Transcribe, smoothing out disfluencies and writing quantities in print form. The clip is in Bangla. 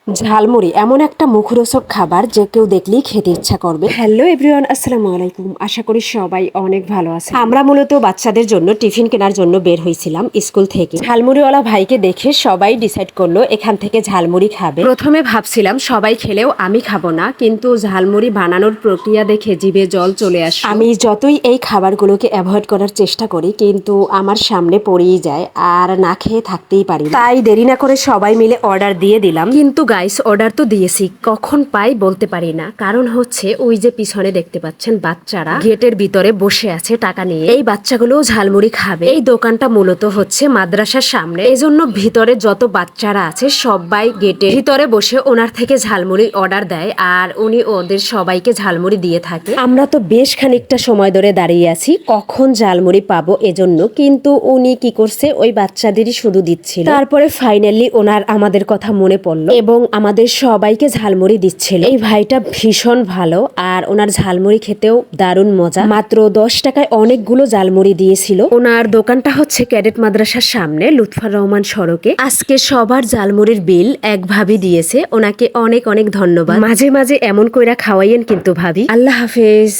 ঝালমুড়ি এমন একটা মুখরোচক খাবার যে কেউ দেখলেই খেতে ইচ্ছা করবে। হ্যালো এভরিওয়ান, আসসালামু আলাইকুম। আশা করি সবাই অনেক ভালো আছে। আমরা মূলত বাচ্চাদের জন্য টিফিন কেনার জন্য বের হয়েছিলাম স্কুল থেকে। ঝালমুড়িওয়ালা ভাইকে দেখে সবাই ডিসাইড করলো এখান থেকে ঝালমুড়ি খাবে। প্রথমে ভাবছিলাম সবাই খেলেও আমি খাবো না, কিন্তু ঝালমুড়ি বানানোর প্রক্রিয়া দেখে জিভে জল চলে আসে। আমি যতই এই খাবারগুলোকে অ্যাভয়েড করার চেষ্টা করি, কিন্তু আমার সামনে পড়েই যায় আর না খেয়ে থাকতেই পারি না। তাই দেরি না করে সবাই মিলে অর্ডার দিয়ে দিলাম। কিন্তু গাইস, অর্ডার তো দিয়েছি, কখন পাই বলতে পারি না। কারণ হচ্ছে ওই যে পিছনে দেখতে পাচ্ছেন বাচ্চারা গেটের ভিতরে বসে আছে টাকা নিয়ে। এই বাচ্চাগুলো ঝালমুড়ি খাবে। এই দোকানটা মূলত হচ্ছে মাদ্রাসার সামনে, এই জন্য ভিতরে যত বাচ্চারা আছে সবাই গেটের ভিতরে বসে ওনার থেকে ঝালমুড়ি অর্ডার দেয় আর উনি ওদের সবাইকে ঝালমুড়ি দিয়ে থাকে। আমরা তো বেশ খানিকটা সময় ধরে দাঁড়িয়ে আছি কখন ঝালমুড়ি পাবো এজন্য, কিন্তু উনি কি করছে ওই বাচ্চাদেরই শুধু দিচ্ছিল। তারপরে ফাইনালি ওনার আমাদের কথা মনে পড়লো এবং আমাদের সবাইকে ঝালমুড়ি দিচ্ছিল। এই ভাইটা ভীষণ ভালো আর ওনার ঝালমুড়ি খেতেও দারুণ মজা। মাত্র 10 টাকায় অনেকগুলো ঝালমুড়ি দিয়েছিল। ওনার দোকানটা হচ্ছে ক্যাডেট মাদ্রাসার সামনে লুৎফর রহমান সড়কে। আজকে সবার ঝালমুড়ির বিল এক ভাবি দিয়েছে, ওনাকে অনেক অনেক ধন্যবাদ। মাঝে মাঝে এমন কইরা খাওয়াইয়েন কিন্তু ভাবি। আল্লাহ হাফেজ।